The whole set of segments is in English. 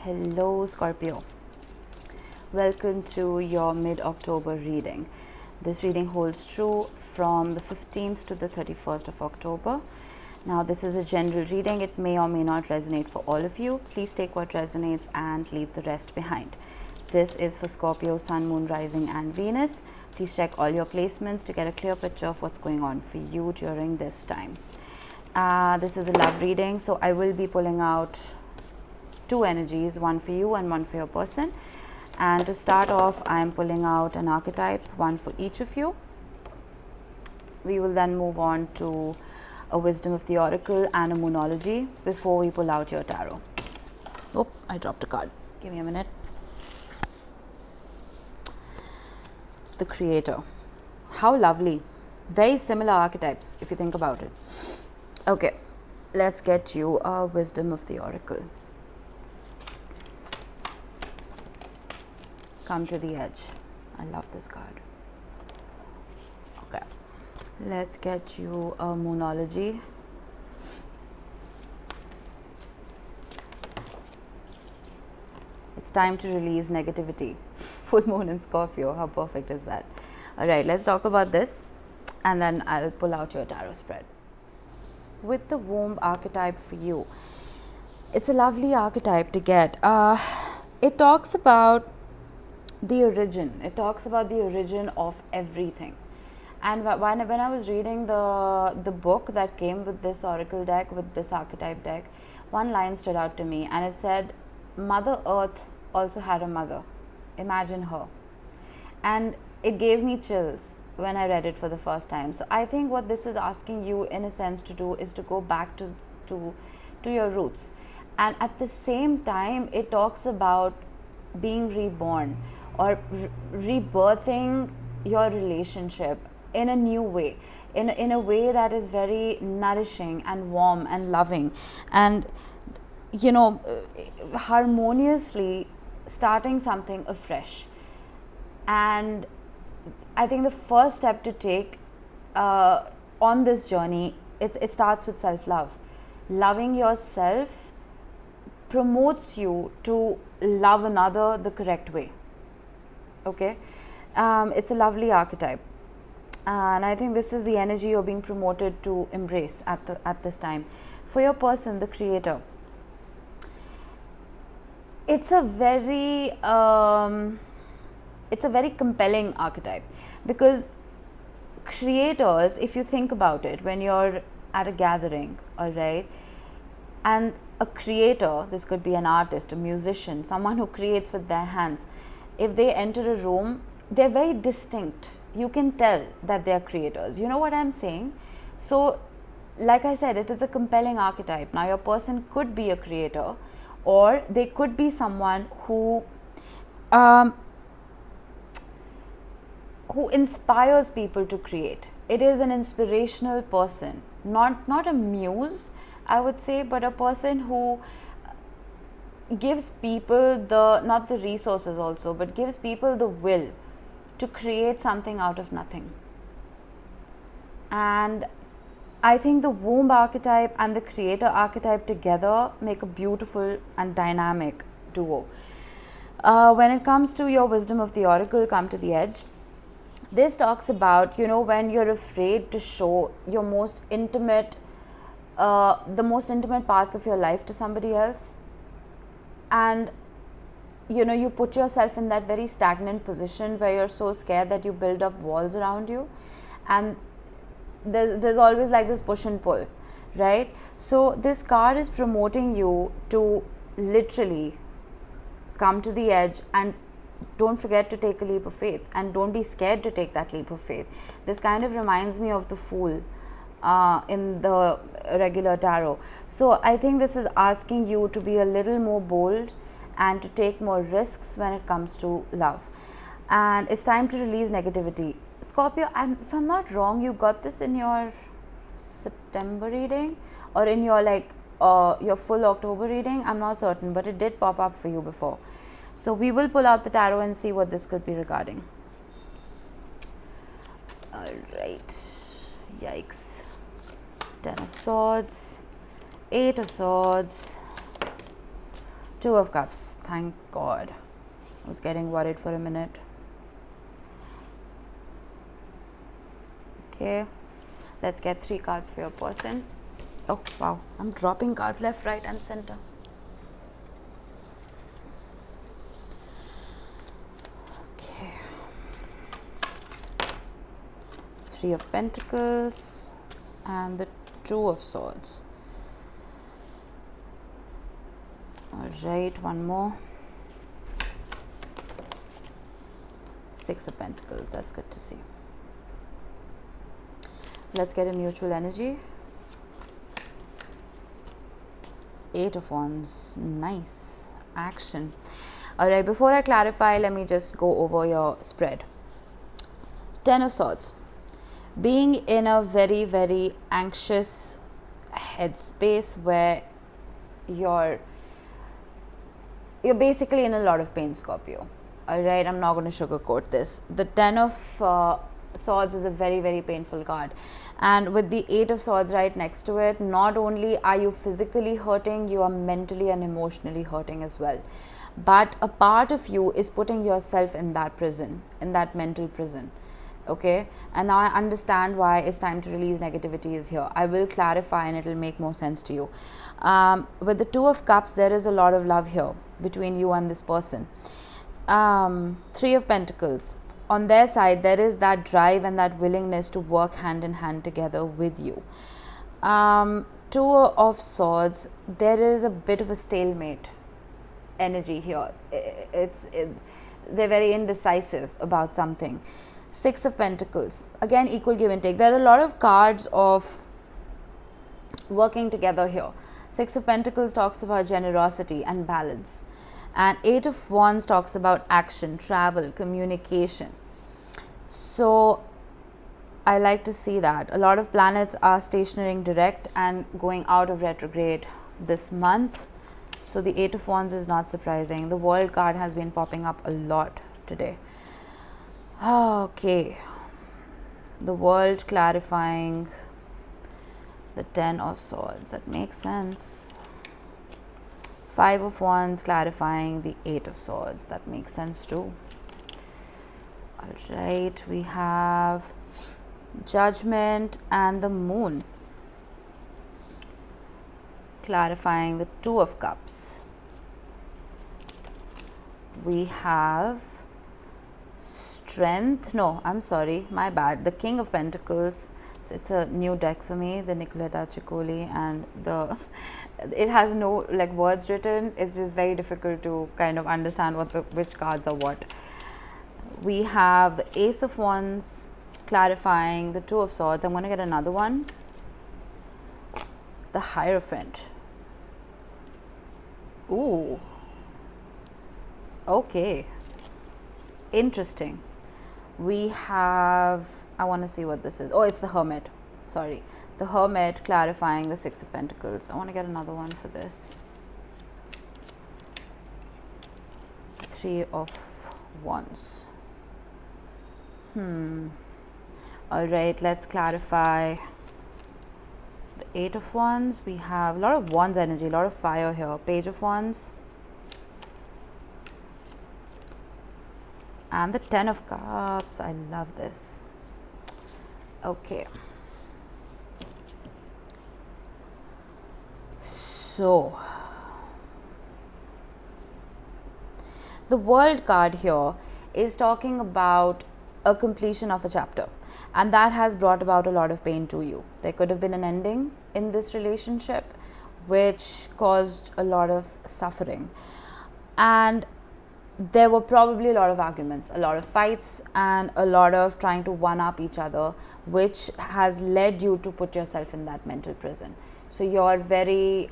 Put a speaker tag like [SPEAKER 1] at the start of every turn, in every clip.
[SPEAKER 1] Hello Scorpio, welcome to your mid-October reading. This reading holds true from the 15th to the 31st of October. Now this is a general reading, it may or may not resonate for all of you. Please take what resonates and leave the rest behind. This is for Scorpio, Sun, Moon, Rising and Venus. Please check all your placements to get a clear picture of what's going on for you during this time. This is a love reading, so I will be pulling out two energies, one for you and one for your person. And to start off, I am pulling out an archetype, one for each of you. We will then move on to a wisdom of the oracle and a moonology before we pull out your tarot. Oh, I dropped a card. Give me a minute. The Creator. How lovely. Very similar archetypes if you think about it. Okay, let's get you a wisdom of the oracle. Come to the edge. I love this card. Okay, let's get you a moonology. It's time to release negativity. Full moon in Scorpio. How perfect is that? All right, let's talk about this and then I'll pull out your tarot spread. With the womb archetype for you, it's a lovely archetype to get. It talks about the origin. It talks about the origin of everything. And when I was reading the book that came with this oracle deck, with this archetype deck, one line stood out to me and it said, Mother Earth also had a mother. Imagine her. And it gave me chills when I read it for the first time. So I think what this is asking you in a sense to do is to go back to your roots. And at the same time, it talks about being reborn or rebirthing your relationship in a new way, in a way that is very nourishing and warm and loving, and harmoniously starting something afresh. And I think the first step to take on this journey, it starts with self-love. Loving yourself promotes you to love another the correct way. Okay, it's a lovely archetype, and I think this is the energy you're being promoted to embrace at this time. For your person, the Creator, it's a very compelling archetype, because creators, if you think about it, when you're at a gathering, all right, and a creator, this could be an artist, a musician, someone who creates with their hands, if they enter a room, they're very distinct. You can tell that they're creators. You know what I'm saying? So, like I said, it is a compelling archetype. Now, your person could be a creator, or they could be someone who inspires people to create. It is an inspirational person, not a muse, I would say, but a person who gives people not the resources also, but gives people the will to create something out of nothing. And I think the womb archetype and the creator archetype together make a beautiful and dynamic duo. When it comes to your wisdom of the oracle, come to the edge. This talks about, when you're afraid to show your most intimate, the most intimate parts of your life to somebody else. And you put yourself in that very stagnant position where you're so scared that you build up walls around you, and there's always like this push and pull, right? So this card is promoting you to literally come to the edge, and don't forget to take a leap of faith, and don't be scared to take that leap of faith. This kind of reminds me of the Fool in the regular tarot. So I think this is asking you to be a little more bold and to take more risks when it comes to love. And it's time to release negativity. Scorpio, if I'm not wrong, you got this in your September reading or in your your full October reading. I'm not certain, but it did pop up for you before. So we will pull out the tarot and see what this could be regarding. All right. Yikes. 10 of Swords, 8 of Swords, Two of Cups. Thank God. I was getting worried for a minute. Okay. Let's get 3 cards for your person. Oh, wow. I'm dropping cards left, right, and center. Okay. 3 of Pentacles and the 2 of Swords. Alright, one more. 6 of Pentacles. That's good to see. Let's get a mutual energy. 8 of Wands. Nice. Action. Alright, before I clarify, let me just go over your spread. 10 of Swords. Being in a very, very anxious headspace where you're basically in a lot of pain, Scorpio. Alright, I'm not going to sugarcoat this. The 10 of Swords is a very, very painful card. And with the 8 of Swords right next to it, not only are you physically hurting, you are mentally and emotionally hurting as well. But a part of you is putting yourself in that prison, in that mental prison. Okay, and now I understand why it's time to release negativity is here. I will clarify and it will make more sense to you. With the 2 of Cups, there is a lot of love here between you and this person. 3 of Pentacles. On their side, there is that drive and that willingness to work hand in hand together with you. 2 of Swords, there is a bit of a stalemate energy here. They're very indecisive about something. 6 of Pentacles, again equal give and take. There are a lot of cards of working together here. 6 of Pentacles talks about generosity and balance, and 8 of Wands talks about action, travel, communication. So I like to see that a lot of planets are stationaring direct and going out of retrograde this month. So the 8 of Wands is not surprising. The World card has been popping up a lot today. Okay, the World clarifying the 10 of Swords. That makes sense. 5 of Wands clarifying the 8 of Swords. That makes sense too. Alright, we have Judgment and the Moon clarifying the 2 of Cups. We have Strength. No, I'm sorry, my bad. The King of Pentacles. So it's a new deck for me, the Nicoletta Ciccoli, and it has no like words written. It's just very difficult to kind of understand which cards are what. We have the Ace of Wands clarifying the 2 of Swords. I'm going to get another one. The Hierophant. Ooh. Okay. Interesting. We have, I want to see what this is. Oh, it's the Hermit. Sorry. The Hermit clarifying the 6 of Pentacles. I want to get another one for this. 3 of Wands. Alright, let's clarify the 8 of Wands. We have a lot of Wands energy, a lot of fire here. Page of Wands. And the 10 of Cups. I love this. Okay. So, the World card here is talking about a completion of a chapter, and that has brought about a lot of pain to you. There could have been an ending in this relationship which caused a lot of suffering, and there were probably a lot of arguments, a lot of fights, and a lot of trying to one-up each other, which has led you to put yourself in that mental prison. So you're very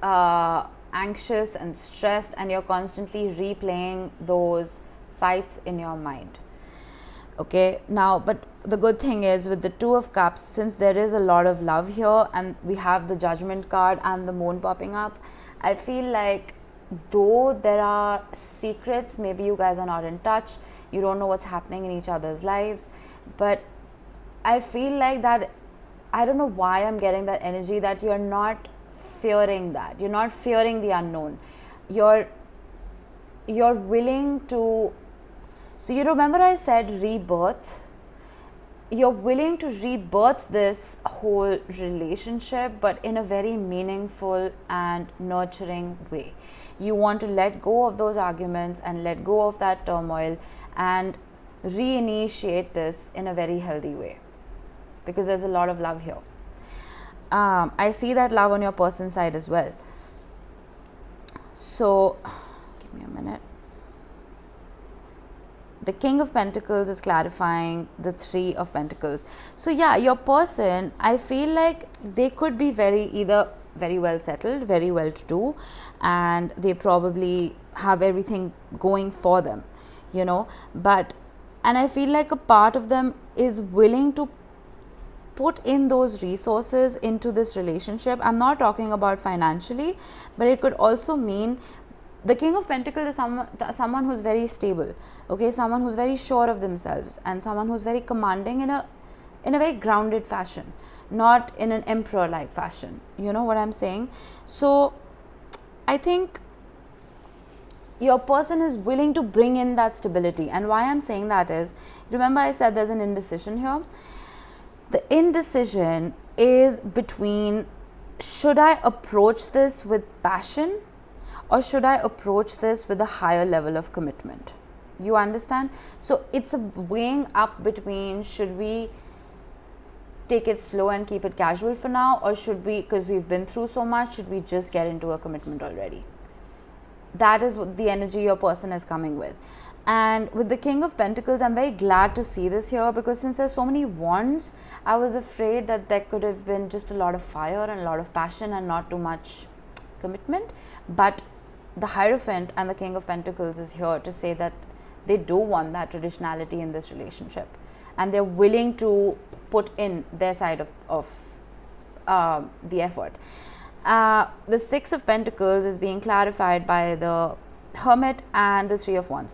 [SPEAKER 1] anxious and stressed, and you're constantly replaying those fights in your mind. Okay, now, but the good thing is with the 2 of Cups, since there is a lot of love here and we have the Judgment card and the Moon popping up, I feel like though there are secrets, maybe you guys are not in touch, you don't know what's happening in each other's lives, but I feel like that, I don't know why I'm getting that energy that you're not fearing that. You're not fearing the unknown. you're willing to, so you remember I said rebirth? You're willing to rebirth this whole relationship, but in a very meaningful and nurturing way. You want to let go of those arguments and let go of that turmoil and reinitiate this in a very healthy way, because there's a lot of love here. I see that love on your person's side as well. So, give me a minute. The King of Pentacles is clarifying the Three of Pentacles. So yeah, your person, I feel like they could be either very well settled, very well to do, and they probably have everything going for them, you know. And I feel like a part of them is willing to put in those resources into this relationship. I'm not talking about financially, but it could also mean the King of Pentacles is someone who's very stable, okay, someone who's very sure of themselves, and someone who's very commanding in a very grounded fashion, not in an emperor-like fashion. You know what I'm saying? So I think your person is willing to bring in that stability. And why I'm saying that is, remember I said there's an indecision here. The indecision is between, should I approach this with passion, or should I approach this with a higher level of commitment? You understand? So it's a weighing up between, should we take it slow and keep it casual for now, or should we, because we've been through so much, should we just get into a commitment already? That is what the energy your person is coming with. And with the King of Pentacles, I'm very glad to see this here, because since there's so many wands, I was afraid that there could have been just a lot of fire and a lot of passion and not too much commitment. But the Hierophant and the King of Pentacles is here to say that they do want that traditionality in this relationship, and they're willing to put in their side of the effort. The Six of Pentacles is being clarified by the Hermit and the Three of Wands.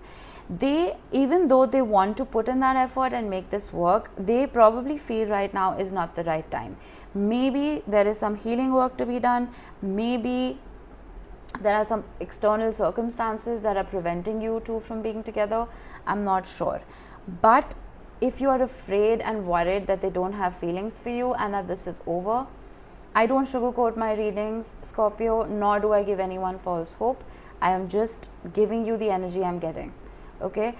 [SPEAKER 1] They, even though they want to put in that effort and make this work, they probably feel right now is not the right time. Maybe there is some healing work to be done. Maybe there are some external circumstances that are preventing you two from being together. I'm not sure. But if you are afraid and worried that they don't have feelings for you and that this is over, I don't sugarcoat my readings, Scorpio, nor do I give anyone false hope. I am just giving you the energy I'm getting. Okay?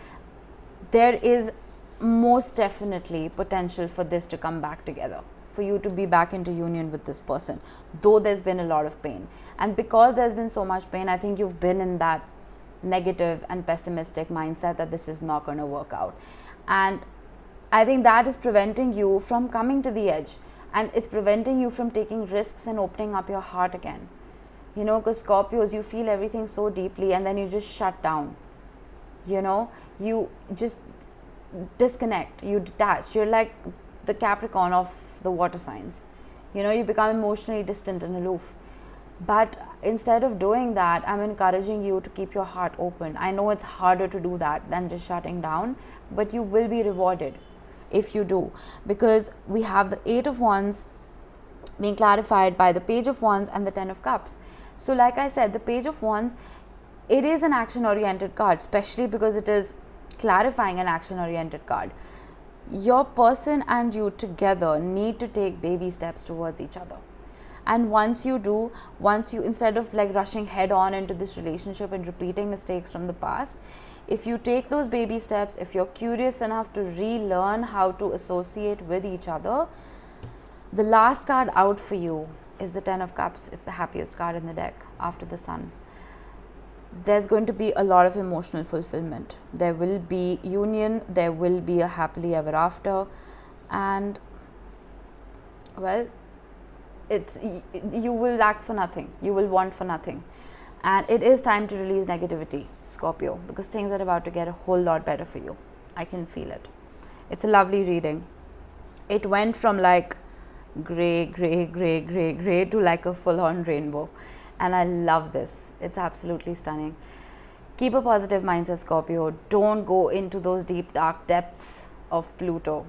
[SPEAKER 1] There is most definitely potential for this to come back together, for you to be back into union with this person, though there's been a lot of pain. And because there's been so much pain, I think you've been in that negative and pessimistic mindset that this is not going to work out. And I think that is preventing you from coming to the edge, and is preventing you from taking risks and opening up your heart again. You know, because Scorpios, you feel everything so deeply and then you just shut down. You know, you just disconnect, you detach. You're like the Capricorn of the water signs. You know, you become emotionally distant and aloof. But instead of doing that, I'm encouraging you to keep your heart open. I know it's harder to do that than just shutting down, but you will be rewarded if you do, because we have the Eight of Wands being clarified by the Page of Wands and the Ten of Cups. So like I said, the Page of Wands, it is an action oriented card, especially because it is clarifying an action oriented card. Your person and you together need to take baby steps towards each other. And once you do, instead of like rushing head on into this relationship and repeating mistakes from the past, if you take those baby steps, if you're curious enough to relearn how to associate with each other, the last card out for you is the Ten of Cups. It's the happiest card in the deck after the Sun. There's going to be a lot of emotional fulfillment. There will be union, there will be a happily ever after, and well, you will lack for nothing, you will want for nothing. And it is time to release negativity, Scorpio, because things are about to get a whole lot better for you. I can feel it. It's a lovely reading. It went from like gray to like a full-on rainbow. And I love this. It's absolutely stunning. Keep a positive mindset, Scorpio. Don't go into those deep, dark depths of Pluto.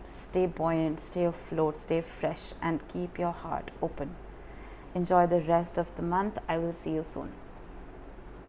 [SPEAKER 1] Stay buoyant, stay afloat, stay fresh, and keep your heart open. Enjoy the rest of the month. I will see you soon.